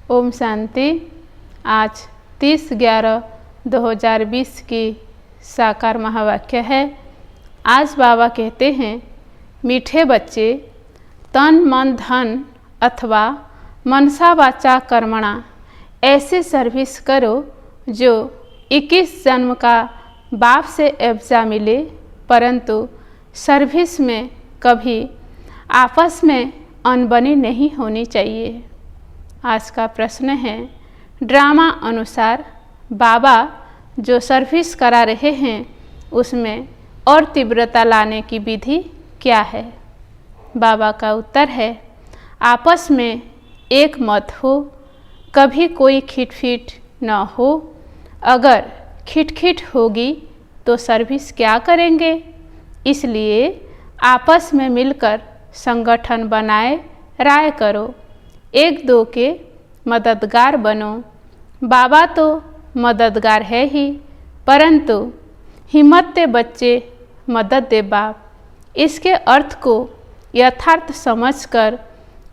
ओम शांति। आज 30/11/2020 की साकार महावाक्य है। आज बाबा कहते हैं, मीठे बच्चे, तन मन धन अथवा मनसा वाचा कर्मणा ऐसे सर्विस करो जो 21 जन्म का बाप से एब्जा मिले, परंतु सर्विस में कभी आपस में अनबनी नहीं होनी चाहिए। आज का प्रश्न है, ड्रामा अनुसार बाबा जो सर्विस करा रहे हैं उसमें और तीव्रता लाने की विधि क्या है? बाबा का उत्तर है, आपस में एक मत हो, कभी कोई खिटफिट न हो। अगर खिटखिट होगी तो सर्विस क्या करेंगे? इसलिए आपस में मिलकर संगठन बनाए राय करो, एक दो के मददगार बनो। बाबा तो मददगार है ही, परंतु हिम्मत दे बच्चे, मदद दे बाप। इसके अर्थ को यथार्थ समझकर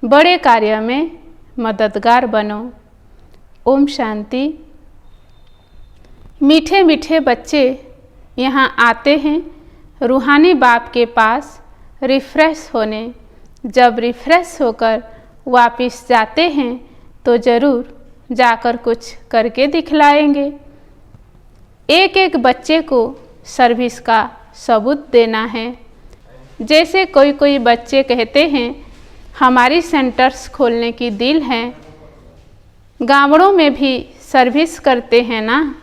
बड़े कार्य में मददगार बनो। ओम शांति। मीठे मीठे बच्चे यहाँ आते हैं रूहानी बाप के पास रिफ्रेश होने। जब रिफ्रेश होकर वापस जाते हैं तो ज़रूर जाकर कुछ करके दिखलाएंगे। एक एक बच्चे को सर्विस का सबूत देना है। जैसे कोई कोई बच्चे कहते हैं, हमारी सेंटर्स खोलने की दिल है, गाँवों में भी सर्विस करते हैं ना।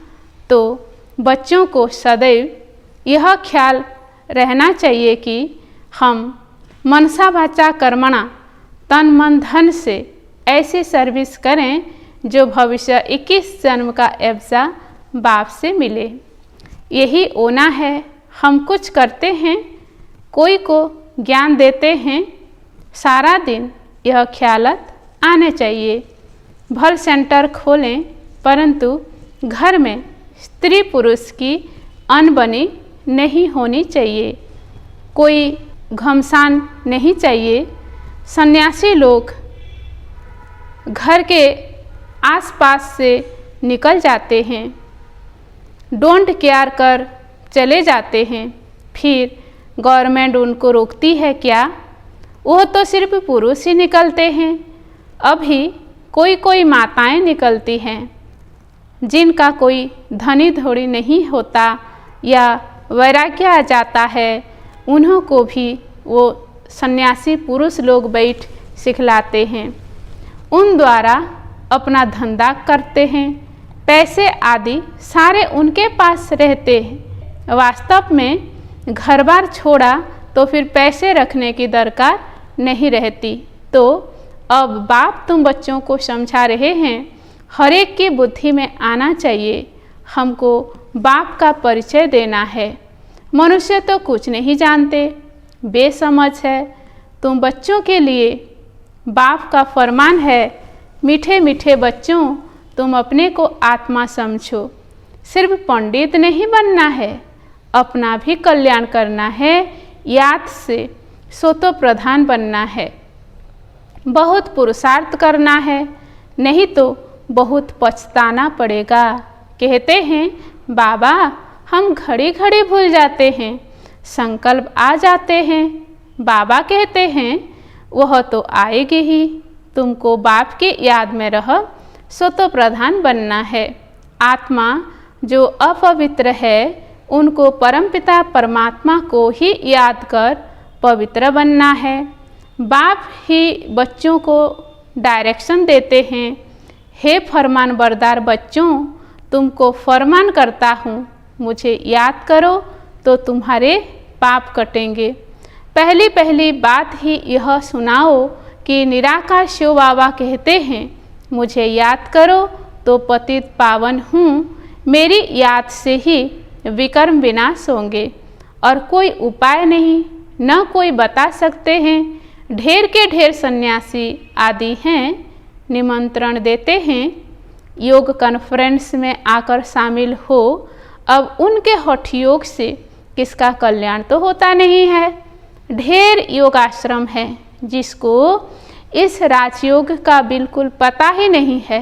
तो बच्चों को सदैव यह ख्याल रहना चाहिए कि हम मनसा वाचा कर्मणा तन मन धन से ऐसी सर्विस करें जो भविष्य 21 जन्म का एब्जा बाप से मिले। यही ओना है। हम कुछ करते हैं, कोई को ज्ञान देते हैं, सारा दिन यह ख्यालत आने चाहिए। भल सेंटर खोलें, परंतु घर में स्त्री पुरुष की अनबनी नहीं होनी चाहिए, कोई घमसान नहीं चाहिए। सन्यासी लोग घर के आसपास से निकल जाते हैं, डोंट केयर कर चले जाते हैं, फिर गवर्नमेंट उनको रोकती है क्या? वो तो सिर्फ पुरुष ही निकलते हैं। अभी कोई कोई माताएं निकलती हैं जिनका कोई धनी धोड़ी नहीं होता या वैराग्य आ जाता है, उन्हों को भी वो सन्यासी पुरुष लोग बैठ सिखलाते हैं। उन द्वारा अपना धंधा करते हैं, पैसे आदि सारे उनके पास रहते हैं। वास्तव में घर बार छोड़ा तो फिर पैसे रखने की दरकार नहीं रहती। तो अब बाप तुम बच्चों को समझा रहे हैं, हर एक की बुद्धि में आना चाहिए, हमको बाप का परिचय देना है। मनुष्य तो कुछ नहीं जानते, बेसमझ है। तुम बच्चों के लिए बाप का फरमान है, मीठे मीठे बच्चों, तुम अपने को आत्मा समझो। सिर्फ पंडित नहीं बनना है, अपना भी कल्याण करना है। याद से सोतो प्रधान बनना है, बहुत पुरुषार्थ करना है, नहीं तो बहुत पछताना पड़ेगा। कहते हैं, बाबा हम घड़ी घड़ी भूल जाते हैं, संकल्प आ जाते हैं। बाबा कहते हैं, वह तो आएगी ही, तुमको बाप की याद में रह सोतो प्रधान बनना है। आत्मा जो अपवित्र है, उनको परमपिता परमात्मा को ही याद कर पवित्र बनना है। बाप ही बच्चों को डायरेक्शन देते हैं, हे फरमान बरदार बच्चों, तुमको फरमान करता हूँ, मुझे याद करो तो तुम्हारे पाप कटेंगे। पहली पहली बात ही यह सुनाओ कि निराकार शिव बाबा कहते हैं, मुझे याद करो तो पतित पावन हूँ, मेरी याद से ही विकर्म विनाश होंगे और कोई उपाय नहीं, न कोई बता सकते हैं। ढेर के ढेर सन्यासी आदि हैं, निमंत्रण देते हैं, योग कॉन्फ्रेंस में आकर शामिल हो। अब उनके हठ योग से किसका कल्याण तो होता नहीं है। ढेर योगाश्रम है जिसको इस राजयोग का बिल्कुल पता ही नहीं है,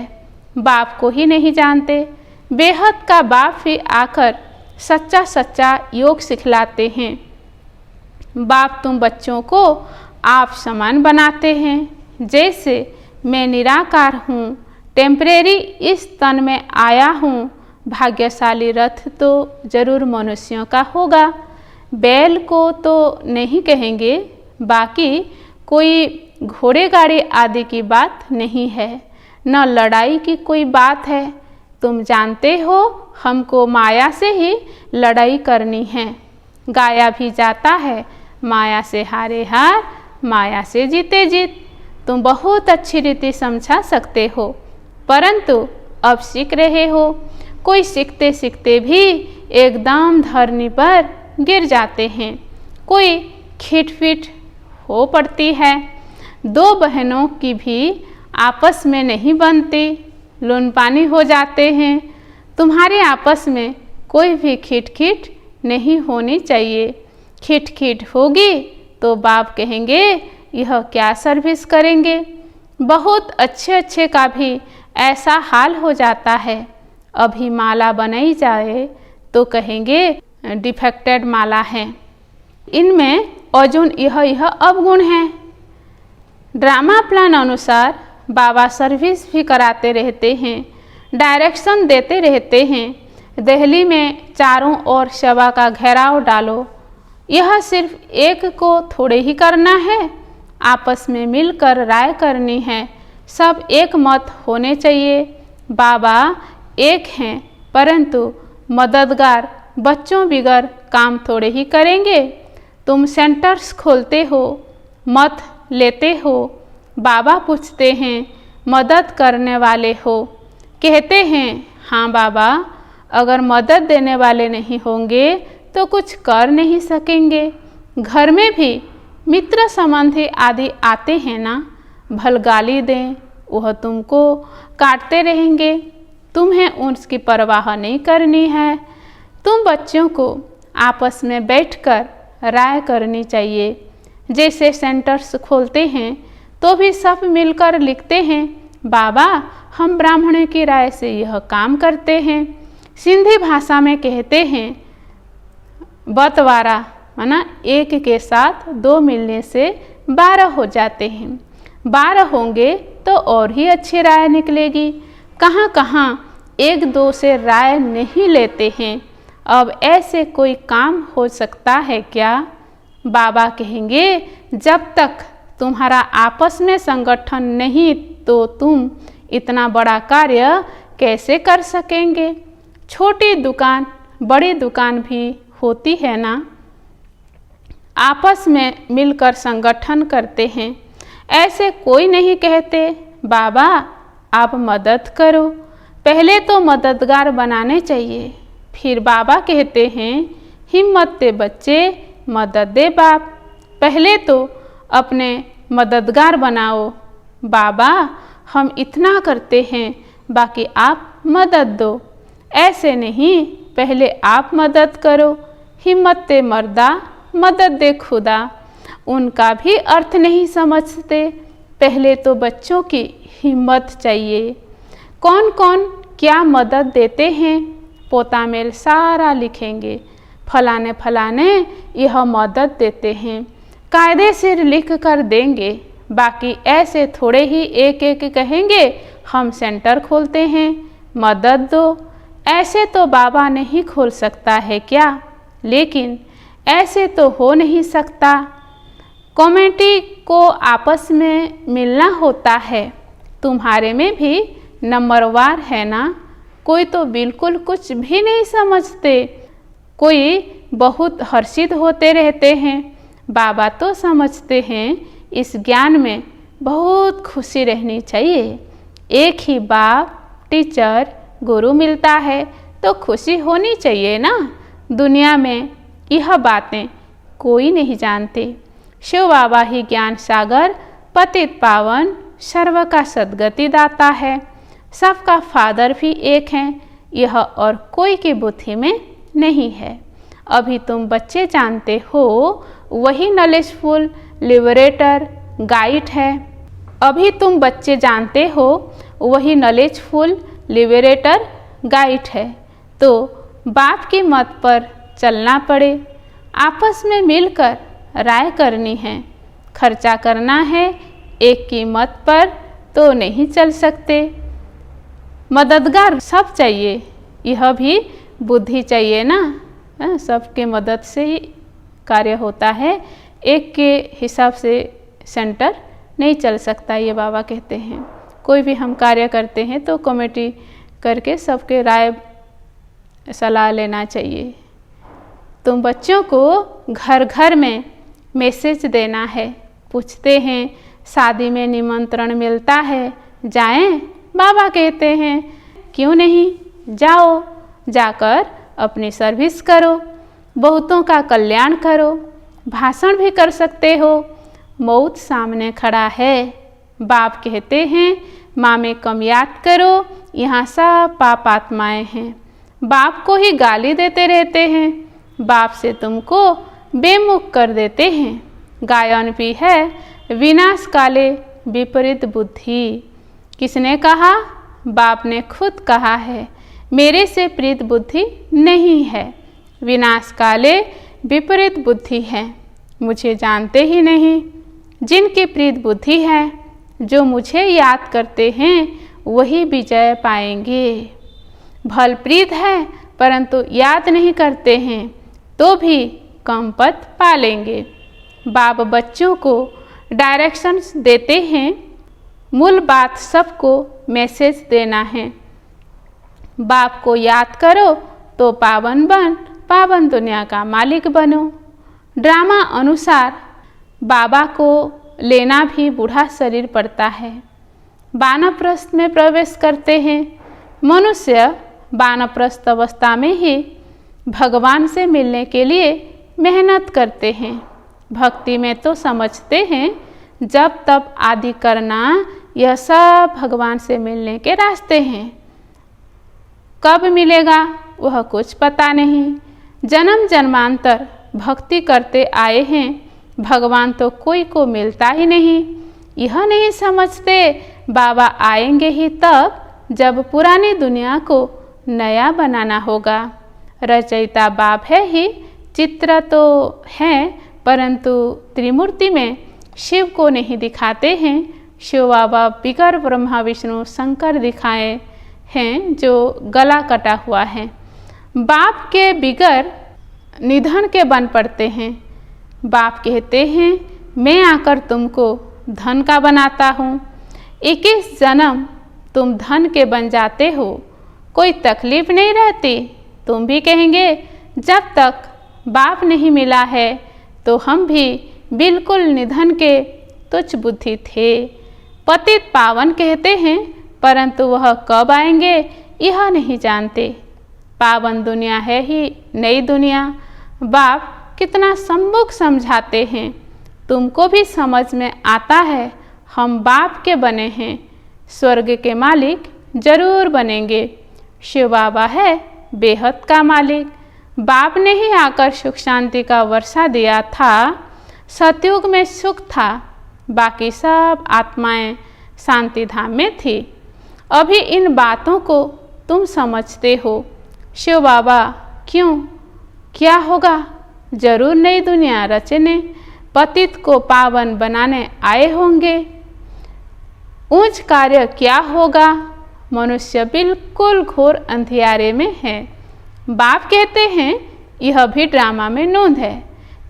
बाप को ही नहीं जानते। बेहद का बाप ही आकर सच्चा सच्चा योग सिखलाते हैं। बाप तुम बच्चों को आप समान बनाते हैं। जैसे मैं निराकार हूँ, टेम्परेरी इस तन में आया हूँ। भाग्यशाली रथ तो जरूर मनुष्यों का होगा, बैल को तो नहीं कहेंगे। बाकी कोई घोड़े गाड़ी आदि की बात नहीं है, न लड़ाई की कोई बात है। तुम जानते हो हमको माया से ही लड़ाई करनी है। गाया भी जाता है, माया से हारे हार, माया से जीते जीत। तुम बहुत अच्छी रीति समझा सकते हो, परंतु अब सीख रहे हो। कोई सीखते सीखते भी एकदम धरनी पर गिर जाते हैं, कोई खिटपिट हो पड़ती है। दो बहनों की भी आपस में नहीं बनती, लून पानी हो जाते हैं। तुम्हारे आपस में कोई भी खिटखिट नहीं होनी चाहिए। खिटखिट होगी तो बाप कहेंगे यह क्या सर्विस करेंगे। बहुत अच्छे अच्छे का भी ऐसा हाल हो जाता है। अभी माला बनाई जाए तो कहेंगे डिफेक्टेड माला है, इनमें अर्जुन यह अवगुण है। ड्रामा प्लान अनुसार बाबा सर्विस भी कराते रहते हैं, डायरेक्शन देते रहते हैं। दिल्ली में चारों ओर सभा का घेराव डालो। यह सिर्फ एक को थोड़े ही करना है, आपस में मिलकर राय करनी है। सब एक मत होने चाहिए। बाबा एक हैं, परंतु मददगार बच्चों बिगर काम थोड़े ही करेंगे। तुम सेंटर्स खोलते हो, मत लेते हो। बाबा पूछते हैं मदद करने वाले हो? कहते हैं हाँ बाबा, अगर मदद देने वाले नहीं होंगे तो कुछ कर नहीं सकेंगे। घर में भी मित्र संबंधी आदि आते हैं ना, भल गाली दें, वह तुमको काटते रहेंगे। तुम्हें उसकी परवाह नहीं करनी है। तुम बच्चों को आपस में बैठकर राय करनी चाहिए। जैसे सेंटर्स खोलते हैं तो भी सब मिलकर लिखते हैं बाबा हम ब्राह्मणों की राय से यह काम करते हैं। सिंधी भाषा में कहते हैं बंटवारा, माना एक के साथ दो मिलने से 12 हो जाते हैं। 12 होंगे तो और ही अच्छी राय निकलेगी। कहाँ कहाँ एक दो से राय नहीं लेते हैं। अब ऐसे कोई काम हो सकता है क्या? बाबा कहेंगे जब तक तुम्हारा आपस में संगठन नहीं तो तुम इतना बड़ा कार्य कैसे कर सकेंगे? छोटी दुकान बड़ी दुकान भी होती है ना, आपस में मिलकर संगठन करते हैं। ऐसे कोई नहीं कहते बाबा आप मदद करो, पहले तो मददगार बनाने चाहिए। फिर बाबा कहते हैं हिम्मत दे बच्चे, मदद दे बाप। पहले तो अपने मददगार बनाओ। बाबा हम इतना करते हैं, बाकी आप मदद दो। ऐसे नहीं, पहले आप मदद करो। हिम्मत दे मर्दा, मदद दे खुदा। उनका भी अर्थ नहीं समझते। पहले तो बच्चों की हिम्मत चाहिए। कौन कौन क्या मदद देते हैं, पोता मेल सारा लिखेंगे। फलाने फलाने यह मदद देते हैं, कायदे से लिख कर देंगे। बाकी ऐसे थोड़े ही एक एक कहेंगे हम सेंटर खोलते हैं, मदद दो। ऐसे तो बाबा नहीं खोल सकता है क्या? लेकिन ऐसे तो हो नहीं सकता। कमेटी को आपस में मिलना होता है। तुम्हारे में भी नंबरवार है ना, कोई तो बिल्कुल कुछ भी नहीं समझते, कोई बहुत हर्षित होते रहते हैं। बाबा तो समझते हैं इस ज्ञान में बहुत खुशी रहनी चाहिए। एक ही बाप टीचर गुरु मिलता है तो खुशी होनी चाहिए ना। दुनिया में यह बातें कोई नहीं जानते। शिव बाबा ही ज्ञान सागर, पतित पावन, सर्व का सद्गति दाता है। सबका फादर भी एक है, यह और कोई की बुद्धि में नहीं है। अभी तुम बच्चे जानते हो वही नॉलेजफुल लिबरेटर गाइड है। अभी तुम बच्चे जानते हो वही नॉलेजफुल लिबरेटर गाइड है। तो बाप की मत पर चलना पड़े, आपस में मिलकर राय करनी है, खर्चा करना है, एक की मत पर तो नहीं चल सकते। मददगार सब चाहिए, यह भी बुद्धि चाहिए ना, सबके मदद से ही कार्य होता है, एक के हिसाब से सेंटर नहीं चल सकता, ये बाबा कहते हैं। कोई भी हम कार्य करते हैं तो कमेटी करके सबके राय सलाह लेना चाहिए। तुम बच्चों को घर घर में मैसेज देना है, पूछते हैं शादी में निमंत्रण मिलता है, जाएं? बाबा कहते हैं क्यों नहीं, जाओ, जाकर अपनी सर्विस करो, बहुतों का कल्याण करो, भाषण भी कर सकते हो। मौत सामने खड़ा है, बाप कहते हैं माँ में कम याद करो, यहाँ सब पाप आत्माएँ हैं, बाप को ही गाली देते रहते हैं, बाप से तुमको बेमुख कर देते हैं। गायन भी है विनाश काले विपरीत बुद्धि। किसने कहा? बाप ने खुद कहा है, मेरे से प्रीत बुद्धि नहीं है, विनाश काले विपरीत बुद्धि है, मुझे जानते ही नहीं। जिनकी प्रीत बुद्धि है, जो मुझे याद करते हैं, वही विजय पाएंगे। भल प्रीत है परंतु याद नहीं करते हैं तो भी कम पद पालेंगे। बाप बच्चों को डायरेक्शंस देते हैं, मूल बात सबको मैसेज देना है। बाप को याद करो तो पावन बन, पावन दुनिया का मालिक बनो। ड्रामा अनुसार बाबा को लेना भी बूढ़ा शरीर पड़ता है। वानप्रस्थ में प्रवेश करते हैं। मनुष्य वानप्रस्थ अवस्था में ही भगवान से मिलने के लिए मेहनत करते हैं। भक्ति में तो समझते हैं जब तब आदि करना, यह सब भगवान से मिलने के रास्ते हैं। कब मिलेगा वह कुछ पता नहीं। जन्म जन्मांतर भक्ति करते आए हैं, भगवान तो कोई को मिलता ही नहीं। यह नहीं समझते बाबा आएंगे ही तब जब पुरानी दुनिया को नया बनाना होगा। रचयिता बाप है ही, चित्र तो हैं परंतु त्रिमूर्ति में शिव को नहीं दिखाते हैं। शिव बाबा बिगर ब्रह्मा विष्णु शंकर दिखाए हैं जो गला कटा हुआ है। बाप के बिगर निधन के बन पड़ते हैं। बाप कहते हैं मैं आकर तुमको धन का बनाता हूँ। 21 जन्म तुम धन के बन जाते हो, कोई तकलीफ नहीं रहती। तुम भी कहेंगे जब तक बाप नहीं मिला है तो हम भी बिल्कुल निधन के तुच्छ बुद्धि थे। पतित पावन कहते हैं परंतु वह कब आएंगे यह नहीं जानते। पावन दुनिया है ही नई दुनिया। बाप कितना सम्मुख समझाते हैं, तुमको भी समझ में आता है। हम बाप के बने हैं, स्वर्ग के मालिक जरूर बनेंगे। शिव बाबा है बेहद का मालिक। बाप ने ही आकर सुख शांति का वर्षा दिया था। सतयुग में सुख था, बाकी सब आत्माएं शांति धाम में थी। अभी इन बातों को तुम समझते हो। शिव बाबा क्यों, क्या होगा? जरूर नई दुनिया रचने, पतित को पावन बनाने आए होंगे। ऊंच कार्य क्या होगा? मनुष्य बिल्कुल घोर अंधियारे में है। बाप कहते हैं यह भी ड्रामा में नोंद है।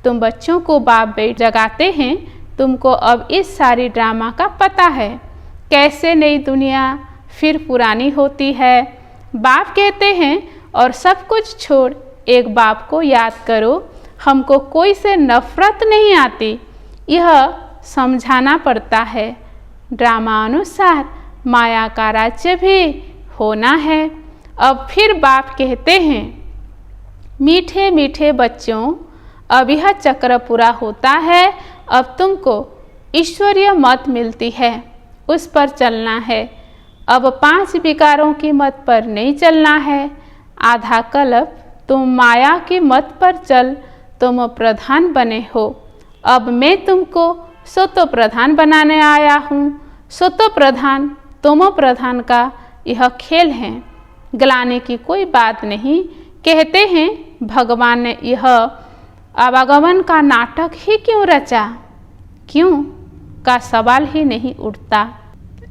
तुम बच्चों को बाप बैठ जगाते हैं, तुमको अब इस सारी ड्रामा का पता है, कैसे नई दुनिया फिर पुरानी होती है। बाप कहते हैं और सब कुछ छोड़ एक बाप को याद करो। हमको कोई से नफरत नहीं आती, यह समझाना पड़ता है। ड्रामा अनुसार माया का राज्य भी होना है। अब फिर बाप कहते हैं मीठे मीठे बच्चों, अब यह चक्र पूरा होता है। अब तुमको ईश्वरीय मत मिलती है, उस पर चलना है। अब 5 विकारों की मत पर नहीं चलना है। आधा कल्प तुम माया की मत पर चल, तुम प्रधान बने हो। अब मैं तुमको सो तो प्रधान बनाने आया हूँ। सतो प्रधान तमो प्रधान का यह खेल है। गलाने की कोई बात नहीं। कहते हैं भगवान ने यह आवागमन का नाटक ही क्यों रचा? क्यों का सवाल ही नहीं उठता।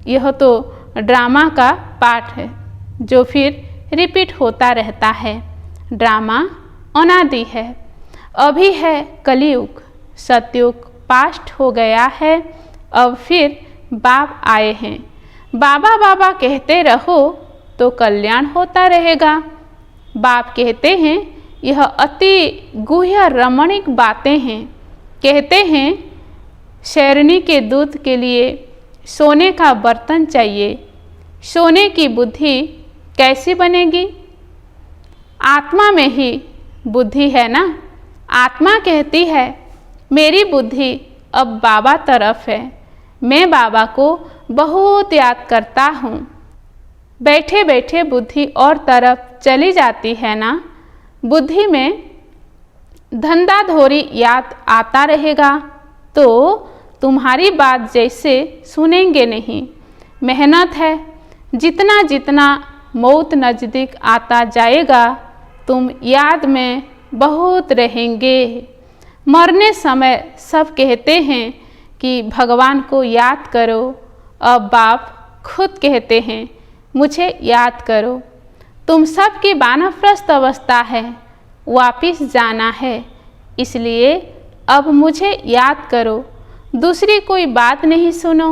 यह तो ड्रामा का पाठ है जो फिर रिपीट होता रहता है। ड्रामा अनादि है। अभी है कलयुग, सतयुग पास्ट हो गया है। अब फिर बाप आए हैं। बाबा बाबा कहते रहो तो कल्याण होता रहेगा। बाप कहते हैं यह अति गुह्य रमणीक बातें हैं। कहते हैं शेरनी के दूध के लिए सोने का बर्तन चाहिए। सोने की बुद्धि कैसी बनेगी? आत्मा में ही बुद्धि है ना। आत्मा कहती है मेरी बुद्धि अब बाबा तरफ है, मैं बाबा को बहुत याद करता हूँ। बैठे बैठे बुद्धि और तरफ चली जाती है ना। बुद्धि में धंधाधोरी याद आता रहेगा तो तुम्हारी बात जैसे सुनेंगे नहीं। मेहनत है। जितना जितना मौत नज़दीक आता जाएगा तुम याद में बहुत रहेंगे। मरने समय सब कहते हैं कि भगवान को याद करो। अब बाप खुद कहते हैं मुझे याद करो। तुम सब की वानप्रस्थ अवस्था है, वापिस जाना है, इसलिए अब मुझे याद करो। दूसरी कोई बात नहीं सुनो।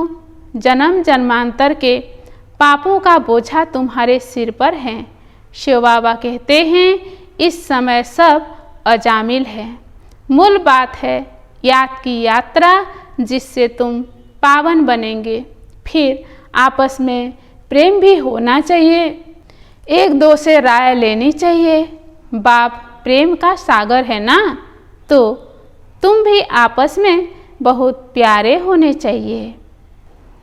जन्म जन्मांतर के पापों का बोझा तुम्हारे सिर पर है। शिव बाबा कहते हैं इस समय सब अजामिल है। मूल बात है याद की यात्रा जिससे तुम पावन बनेंगे। फिर आपस में प्रेम भी होना चाहिए। एक दो से राय लेनी चाहिए। बाप प्रेम का सागर है ना, तो तुम भी आपस में बहुत प्यारे होने चाहिए।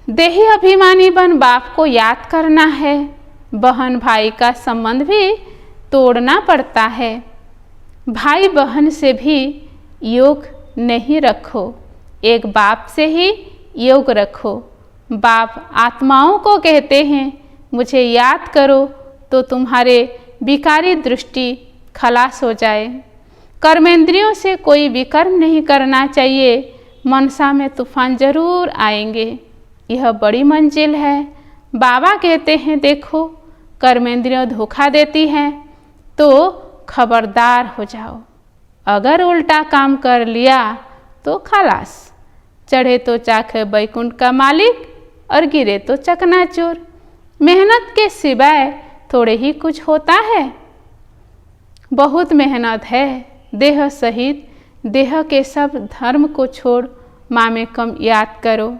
देही अभिमानी बन बाप को याद करना है। बहन भाई का संबंध भी तोड़ना पड़ता है। भाई बहन से भी योग नहीं रखो, एक बाप से ही योग रखो। बाप आत्माओं को कहते हैं मुझे याद करो तो तुम्हारे विकारी दृष्टि खलास हो जाए। कर्मेंद्रियों से कोई विकर्म नहीं करना चाहिए। मनसा में तूफान जरूर आएंगे। यह बड़ी मंजिल है। बाबा कहते हैं देखो कर्मेंद्रियों धोखा देती हैं तो खबरदार हो जाओ। अगर उल्टा काम कर लिया तो खलास। चढ़े तो चाखे बैकुंठ का मालिक और गिरे तो चकनाचूर। मेहनत के सिवाय थोड़े ही कुछ होता है। बहुत मेहनत है। देह सहित देह के सब धर्म को छोड़ माँ में कम याद करो।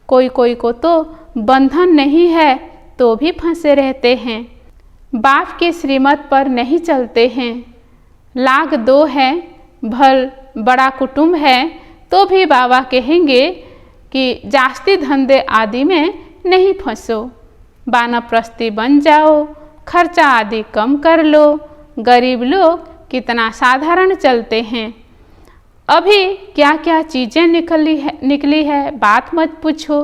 कोई कोई को तो बंधन नहीं है तो भी फंसे रहते हैं। बाप के श्रीमत पर नहीं चलते हैं। लाख दो है भल बड़ा कुटुंब है तो भी बाबा कहेंगे कि जास्ती धंधे आदि में नहीं फंसो। वानप्रस्थी बन जाओ, खर्चा आदि कम कर लो। गरीब लोग कितना साधारण चलते हैं। अभी क्या क्या चीज़ें निकली है बात मत पूछो।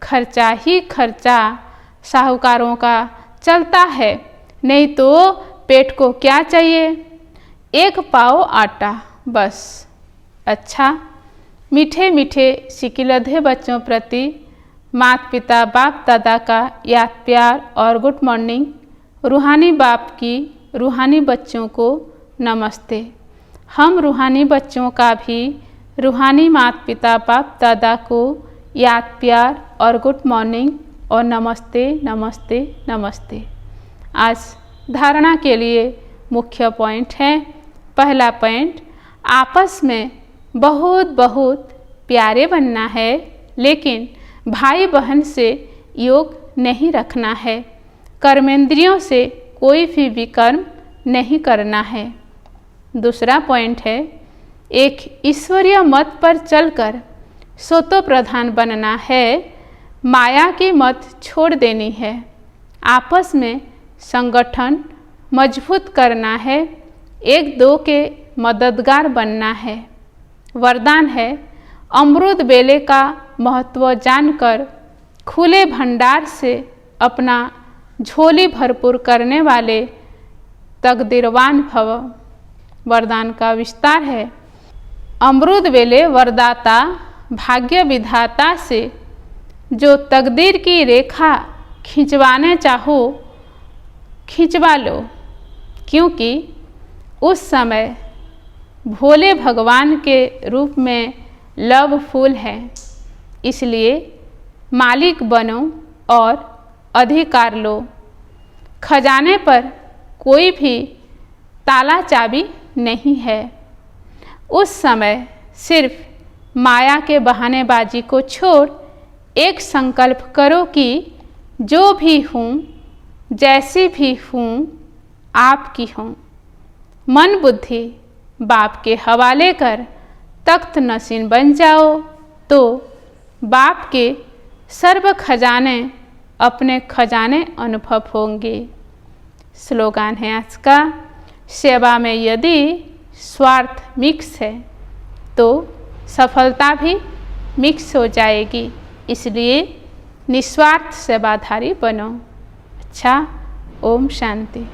खर्चा ही खर्चा साहूकारों का चलता है। नहीं तो पेट को क्या चाहिए? एक पाव आटा बस। अच्छा, मीठे मीठे सिकिलधे बच्चों प्रति माता पिता बाप दादा का याद प्यार और गुड मॉर्निंग। रूहानी बाप की रूहानी बच्चों को नमस्ते। हम रूहानी बच्चों का भी रूहानी माता पिता बाप दादा को याद प्यार और गुड मॉर्निंग और नमस्ते नमस्ते नमस्ते। आज धारणा के लिए मुख्य पॉइंट है। पहला पॉइंट, आपस में बहुत बहुत प्यारे बनना है, लेकिन भाई बहन से योग नहीं रखना है। कर्मेंद्रियों से कोई भी विकर्म नहीं करना है। दूसरा पॉइंट है, एक ईश्वरीय मत पर चलकर स्वतो प्रधान बनना है। माया की मत छोड़ देनी है। आपस में संगठन मजबूत करना है। एक दो के मददगार बनना है। वरदान है, अमृत बेले का महत्व जानकर खुले भंडार से अपना झोली भरपूर करने वाले तकदीरवान भव। वरदान का विस्तार है। अमृत वेले वरदाता भाग्य विधाता से जो तकदीर की रेखा खिंचवाने चाहो खिंचवा लो, क्योंकि उस समय भोले भगवान के रूप में लव फूल है। इसलिए मालिक बनो और अधिकार लो। खजाने पर कोई भी ताला चाबी नहीं है। उस समय सिर्फ माया के बहानेबाजी को छोड़ एक संकल्प करो कि जो भी हूँ, जैसी भी हूँ, आपकी हूँ। मन बुद्धि बाप के हवाले कर तख्त नशीन बन जाओ तो बाप के सर्व खजाने अपने खजाने अनुभव होंगे। स्लोगान है आज का, सेवा में यदि स्वार्थ मिक्स है तो सफलता भी मिक्स हो जाएगी। इसलिए निस्वार्थ सेवाधारी बनो। अच्छा, ओम शांति।